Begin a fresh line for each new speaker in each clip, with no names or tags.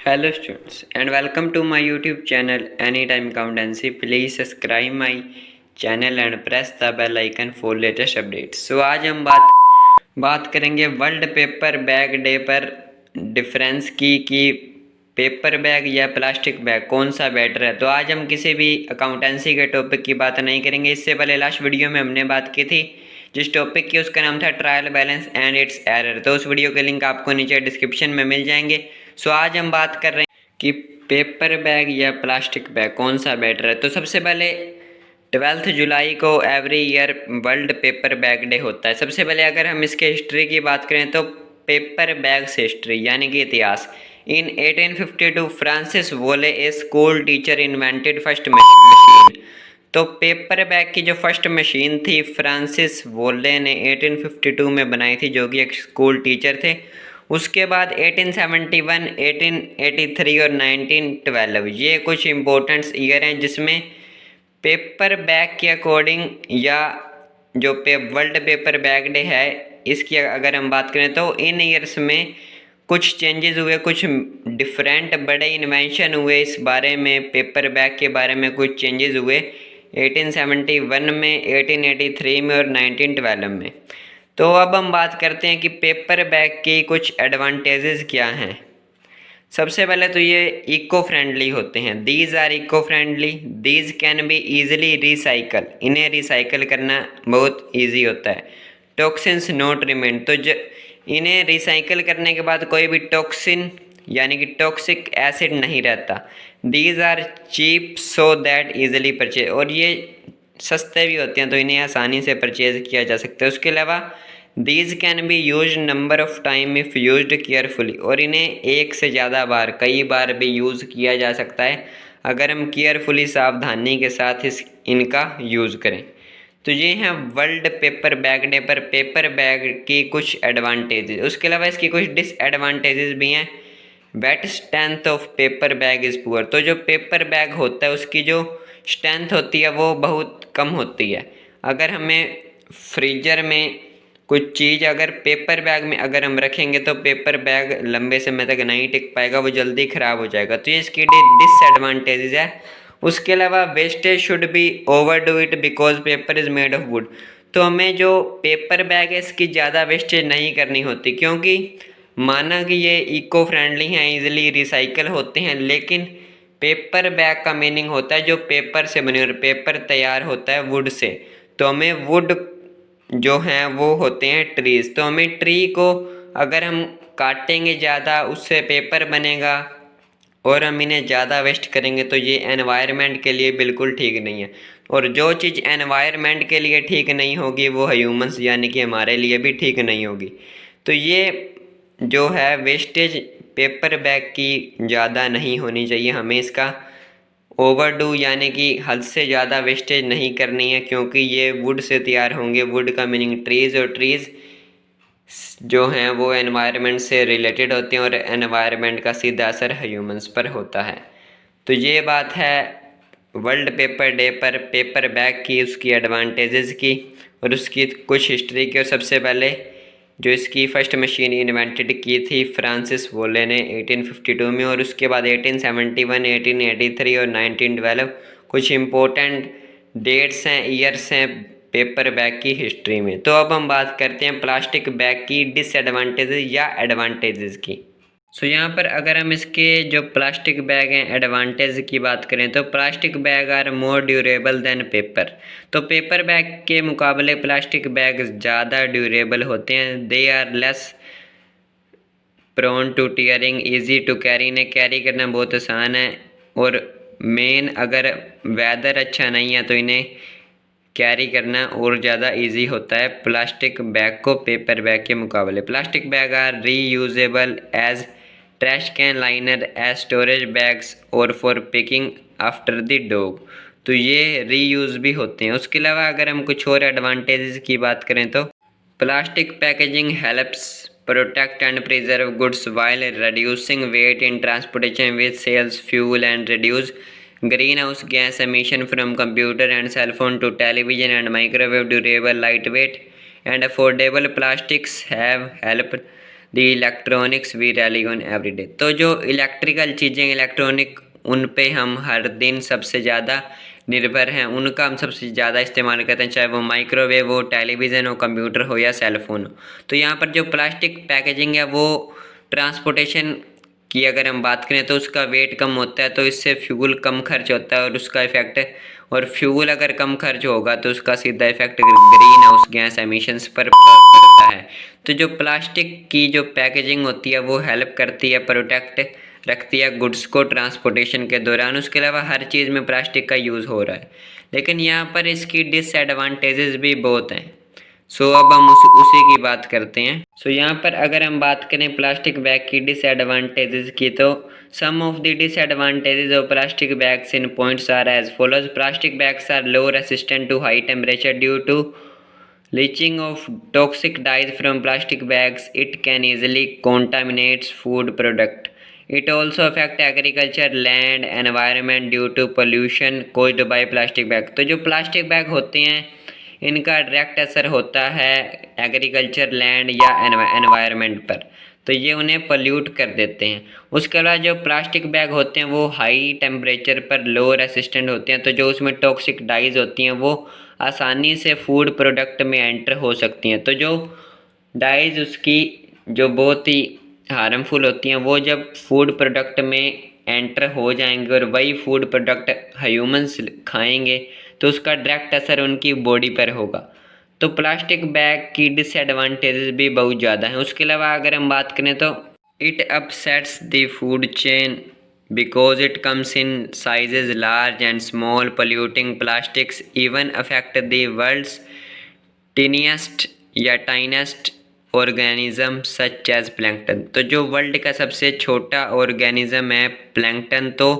Hello students and welcome to my YouTube channel Anytime Accountancy. Please subscribe my channel and press the bell icon for latest updates. So आज हम बात करेंगे world paper bag day पर difference की कि paper bag या plastic bag कौन सा बेटर है। तो आज हम किसी भी अकाउंटेंसी के टॉपिक की बात नहीं करेंगे। इससे पहले लास्ट वीडियो में हमने बात की थी जिस टॉपिक की, उसका नाम था trial balance and it's error. तो उस वीडियो के लिंक आपको नीचे डिस्क्रिप्शन में मिल जाएंगे। सो आज हम बात कर रहे हैं कि पेपर बैग या प्लास्टिक बैग कौन सा बेटर है। तो सबसे पहले 12 जुलाई को every year world paper bag day होता है। सबसे पहले अगर हम इसके हिस्ट्री की बात करें तो पेपर बैग्स हिस्ट्री यानी कि इतिहास। In 1852 Francis Wolle a school teacher invented first machine. तो पेपर बैग की जो फर्स्ट मशीन थी फ्रांसिस वोले ने 1852 में बनाई थी, जो कि एक स्कूल टीचर थे। उसके बाद 1871, 1883 और 1912 ये कुछ इम्पोर्टेंट ईयर हैं जिसमें पेपर बैग के अकॉर्डिंग या जो वर्ल्ड पेपर बैग डे है इसकी अगर हम बात करें तो इन ईयर्स में कुछ चेंजेस हुए, कुछ डिफरेंट बड़े इन्वेंशन हुए। इस बारे में पेपर बैग के बारे में कुछ चेंजेस हुए 1871 में, 1883 में और 1912 में। तो अब हम बात करते हैं कि पेपर बैग की कुछ एडवांटेजेस क्या हैं। सबसे पहले तो ये इको फ्रेंडली होते हैं। These are eco friendly, these can be easily recycle, इन्हें रिसाइकल करना बहुत ईजी होता है। टॉक्सिन्स नॉट रिमेन, तो इन्हें रिसाइकल करने के बाद कोई भी टॉक्सिन यानी कि टॉक्सिक एसिड नहीं रहता। These are cheap so that easily purchase, और ये सस्ते भी होते हैं तो इन्हें आसानी से परचेज किया जा सकता है। उसके अलावा these can B use number of time if used carefully, और इन्हें एक से ज़्यादा बार, कई बार भी यूज़ किया जा सकता है अगर हम केयरफुली, सावधानी के साथ इनका यूज़ करें। तो ये हैं वर्ल्ड पेपर बैग डे पर पेपर बैग की कुछ एडवांटेजेस। उसके अलावा इसकी कुछ डिसएडवांटेजेस भी हैं। Wet strength of paper bag is poor, तो जो पेपर बैग होता है उसकी जो स्ट्रेंथ होती है वो बहुत कम होती है। अगर हमें फ्रीजर में कुछ चीज़ अगर पेपर बैग में अगर हम रखेंगे तो पेपर बैग लंबे समय तक नहीं टिक पाएगा, वो जल्दी ख़राब हो जाएगा। तो ये इसकी डिसएडवांटेजेस है। उसके अलावा wastage should be over do it because paper is made of would, तो हमें जो पेपर बैग है इसकी ज़्यादा वेस्टेज नहीं करनी होती, क्योंकि माना कि ये इको फ्रेंडली हैं, इजीली रिसाइकल होते हैं, लेकिन पेपर बैग का मीनिंग होता है जो पेपर से बने, और पेपर तैयार होता है वुड से। तो हमें वुड जो हैं वो होते हैं ट्रीज, तो हमें ट्री को अगर हम काटेंगे ज़्यादा उससे पेपर बनेगा, और हम इन्हें ज़्यादा वेस्ट करेंगे तो ये एनवायरनमेंट के लिए बिल्कुल ठीक नहीं है। और जो चीज़ एनवायरनमेंट के लिए ठीक नहीं होगी वो ह्यूमंस यानी कि हमारे लिए भी ठीक नहीं होगी। तो ये जो है वेस्टेज पेपर बैग की ज़्यादा नहीं होनी चाहिए, हमें इसका ओवरडू यानी कि हद से ज़्यादा वेस्टेज नहीं करनी है, क्योंकि ये वुड से तैयार होंगे। वुड का मीनिंग ट्रीज़, और ट्रीज़ जो हैं वो एनवायरनमेंट से रिलेटेड होते हैं और एनवायरनमेंट का सीधा असर ह्यूमंस पर होता है। तो ये बात है वर्ल्ड पेपर डे पर पेपर बैग की, उसकी एडवांटेजेस की और उसकी कुछ हिस्ट्री की। और सबसे पहले जो इसकी फर्स्ट मशीन इन्वेंटेड की थी फ्रांसिस वोले ने 1852 में, और उसके बाद 1871, 1883 और 1912 कुछ इम्पोर्टेंट डेट्स हैं, ईयर्स हैं पेपर बैग की हिस्ट्री में। तो अब हम बात करते हैं प्लास्टिक बैग की डिसएडवांटेजेस या एडवांटेजेस की। सो यहाँ पर अगर हम इसके जो प्लास्टिक बैग हैं एडवांटेज की बात करें तो plastic bag are more durable than paper, तो पेपर बैग के मुकाबले प्लास्टिक बैग ज़्यादा ड्यूरेबल होते हैं। They are less prone to tearing, easy to carry, इन्हें कैरी करना बहुत आसान है। और मेन अगर वेदर अच्छा नहीं है तो इन्हें कैरी करना और ज़्यादा इजी होता है प्लास्टिक बैग को पेपर बैग के मुकाबले। Plastic bag are reusable as trash can liner, as storage bags और for picking after the dog, तो ये रीयूज भी होते हैं। उसके अलावा अगर हम कुछ और एडवांटेजेस की बात करें तो plastic packaging helps protect and preserve goods while reducing weight in transportation which saves fuel and reduce greenhouse gas emission from computer and cell phone to television and microwave. Durable, lightweight and affordable plastics have helped the electronics we rely on every day. तो जो electrical चीज़ें, electronic, उन पे हम हर दिन सबसे ज़्यादा निर्भर हैं, उनका हम सबसे ज़्यादा इस्तेमाल करते हैं, चाहे वो माइक्रोवेव हो, टेलीविज़न हो, कंप्यूटर हो या सेल फोन हो। तो यहाँ पर जो प्लास्टिक पैकेजिंग है वो ट्रांसपोर्टेशन की अगर हम बात करें तो उसका वेट कम होता है, तो इससे फ्यूल कम खर्च होता है और उसका इफेक्ट, और फ्यूल अगर कम खर्च होगा तो उसका सीधा effect green house gas emissions पर पड़ता है। तो जो प्लास्टिक की जो पैकेजिंग होती है वो हेल्प करती है, प्रोटेक्ट रखती है गुड्स को ट्रांसपोर्टेशन के दौरान। उसके अलावा हर चीज़ में प्लास्टिक का यूज़ हो रहा है, लेकिन यहाँ पर इसकी डिसएडवांटेजेस भी बहुत हैं। सो अब हम उसी की बात करते हैं। सो यहाँ पर अगर हम बात करें प्लास्टिक बैग की डिसएडवांटेजेस की, तो some of the disadvantages of plastic bags in points are as follows. Plastic bags are low resistant to high temperature due to leaching of toxic dyes from plastic bags. It can easily contaminate food product. It also affect agriculture, land, environment due to pollution caused by plastic bag. तो जो plastic bag होते हैं इनका direct असर होता है agriculture, land या environment पर, तो ये उन्हें पोल्यूट कर देते हैं। उसके अलावा जो प्लास्टिक बैग होते हैं वो हाई टेम्परेचर पर लो रेसिस्टेंट होते हैं, तो जो उसमें टॉक्सिक डाइज होती हैं वो आसानी से फूड प्रोडक्ट में एंटर हो सकती हैं। तो जो डाइज उसकी जो बहुत ही हार्मफुल होती हैं वो जब फूड प्रोडक्ट में एंटर हो जाएंगे और वही फूड प्रोडक्ट ह्यूमंस खाएंगे तो उसका डायरेक्ट असर उनकी बॉडी पर होगा। तो प्लास्टिक बैग की डिसएडवांटेजेस भी बहुत ज़्यादा हैं। उसके अलावा अगर हम बात करें तो it upsets the food chain because it comes in sizes large and small. Polluting plastics even affect the world's tiniest या tiniest organism such as plankton। तो जो वर्ल्ड का सबसे छोटा ऑर्गेनिज्म है प्लैंकटन, तो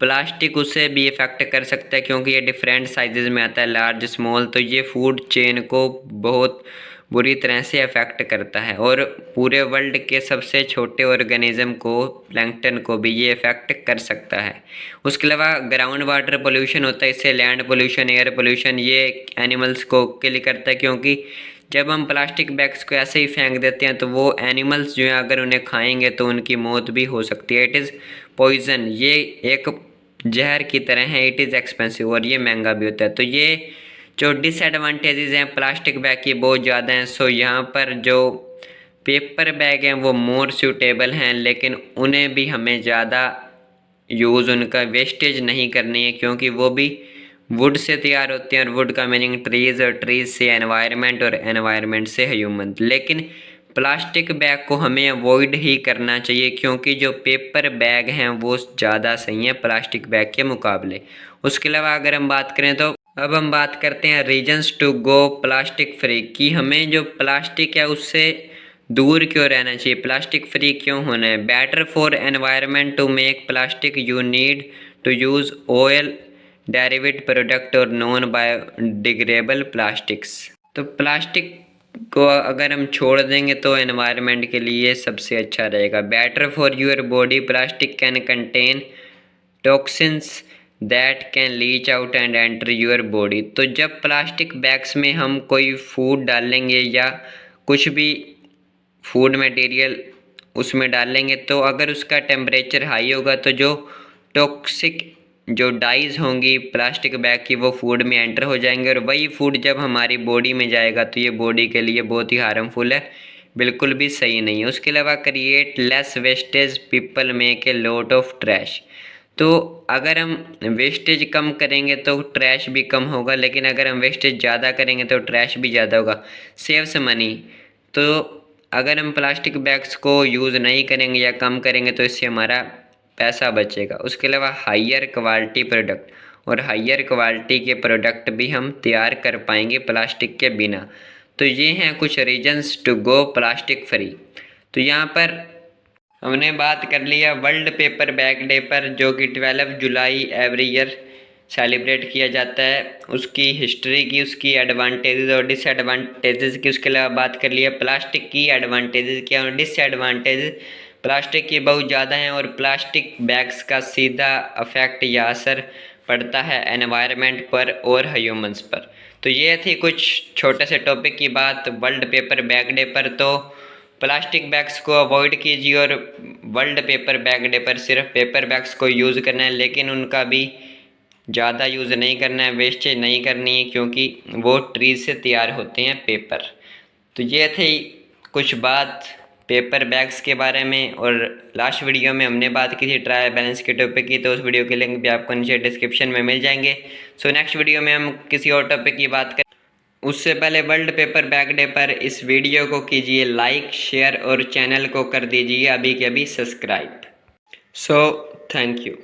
प्लास्टिक उसे भी इफेक्ट कर सकता है क्योंकि ये डिफरेंट साइजेज में आता है, लार्ज, स्मॉल। तो ये फूड चेन को बहुत बुरी तरह से अफेक्ट करता है और पूरे वर्ल्ड के सबसे छोटे ऑर्गेनिज्म को, प्लैंकटन को भी ये इफेक्ट कर सकता है। उसके अलावा ग्राउंड वाटर पोल्यूशन होता है, इससे लैंड पोल्यूशन, एयर पोल्यूशन, ये एनिमल्स को किल करता है क्योंकि जब हम प्लास्टिक बैग्स को ऐसे ही फेंक देते हैं तो वो एनिमल्स जो हैं अगर उन्हें खाएंगे तो उनकी मौत भी हो सकती है। इट इज़ पॉइजन, ये एक जहर की तरह है। इट इज़ एक्सपेंसिव और ये महंगा भी होता है। तो ये जो डिसएडवांटेजेस हैं प्लास्टिक बैग की बहुत ज़्यादा हैं। सो यहाँ पर जो पेपर बैग हैं वो मोर सूटेबल हैं, लेकिन उन्हें भी हमें ज़्यादा यूज़, उनका वेस्टेज नहीं करनी है क्योंकि वो भी वुड से तैयार होते हैं और वुड का मीनिंग ट्रीज़, और ट्रीज़ से एनवायरनमेंट, और एनवायरनमेंट से ह्यूमन। लेकिन प्लास्टिक बैग को हमें अवॉइड ही करना चाहिए क्योंकि जो पेपर बैग हैं वो ज़्यादा सही हैं प्लास्टिक बैग के मुकाबले। उसके अलावा अगर हम बात करें तो अब हम बात करते हैं reasons to go plastic free, कि हमें जो प्लास्टिक है उससे दूर क्यों रहना चाहिए, प्लास्टिक फ्री क्यों होना है। Better for environment to make plastic you need to use oil derivative product और नॉन बायोडिग्रेडेबल प्लास्टिक्स। तो प्लास्टिक को अगर हम छोड़ देंगे तो एनवायरनमेंट के लिए सबसे अच्छा रहेगा। Better for your body, plastic can contain toxins that can leach out and enter your body. तो जब प्लास्टिक बैग्स में हम कोई फूड डालेंगे या कुछ भी फूड मटेरियल उसमें डालेंगे तो अगर उसका टेम्परेचर हाई होगा तो जो टॉक्सिक जो डाइज होंगी प्लास्टिक बैग की वो फूड में एंटर हो जाएंगे और वही फूड जब हमारी बॉडी में जाएगा तो ये बॉडी के लिए बहुत ही हार्मफुल है, बिल्कुल भी सही नहीं है। उसके अलावा create less wastage, people make a lot of trash. तो अगर हम वेस्टेज कम करेंगे तो ट्रैश भी कम होगा, लेकिन अगर हम वेस्टेज ज़्यादा करेंगे तो ट्रैश भी ज़्यादा होगा। सेव्स मनी, तो अगर हम प्लास्टिक बैग्स को यूज़ नहीं करेंगे या कम करेंगे तो इससे हमारा पैसा बचेगा। उसके अलावा हायर क्वालिटी प्रोडक्ट, और हायर क्वालिटी के प्रोडक्ट भी हम तैयार कर पाएंगे प्लास्टिक के बिना। तो ये हैं कुछ reasons to go plastic free. तो यहाँ पर हमने बात कर लिया वर्ल्ड पेपर बैग डे पर, जो कि 12 जुलाई एवरी ईयर सेलिब्रेट किया जाता है, उसकी हिस्ट्री की, उसकी एडवांटेजेस और डिसएडवांटेजेस की। उसके अलावा बात कर लिया प्लास्टिक की एडवांटेजेस क्या और डिसएडवांटेजेस प्लास्टिक की बहुत ज़्यादा हैं और प्लास्टिक बैग्स का सीधा अफेक्ट या असर पड़ता है एनवायरनमेंट पर और ह्यूमंस पर। तो ये थी कुछ छोटे से टॉपिक की बात वर्ल्ड पेपर बैग डे पर। तो प्लास्टिक बैग्स को अवॉइड कीजिए और वर्ल्ड पेपर बैग डे पर सिर्फ पेपर बैग्स को यूज़ करना है, लेकिन उनका भी ज़्यादा यूज़ नहीं करना है, वेस्टेज नहीं करनी है, क्योंकि वो ट्रीज से तैयार होते हैं पेपर। तो ये थी कुछ बात पेपर बैग्स के बारे में। और लास्ट वीडियो में हमने बात की थी ट्रायल बैलेंस के टॉपिक की, तो उस वीडियो के लिंक भी आपको नीचे डिस्क्रिप्शन में मिल जाएंगे। सो नेक्स्ट वीडियो में हम किसी और टॉपिक की बात करें। उससे पहले वर्ल्ड पेपर बैग डे पर इस वीडियो को कीजिए लाइक, शेयर और चैनल को कर दीजिए अभी के अभी सब्सक्राइब। So thank you.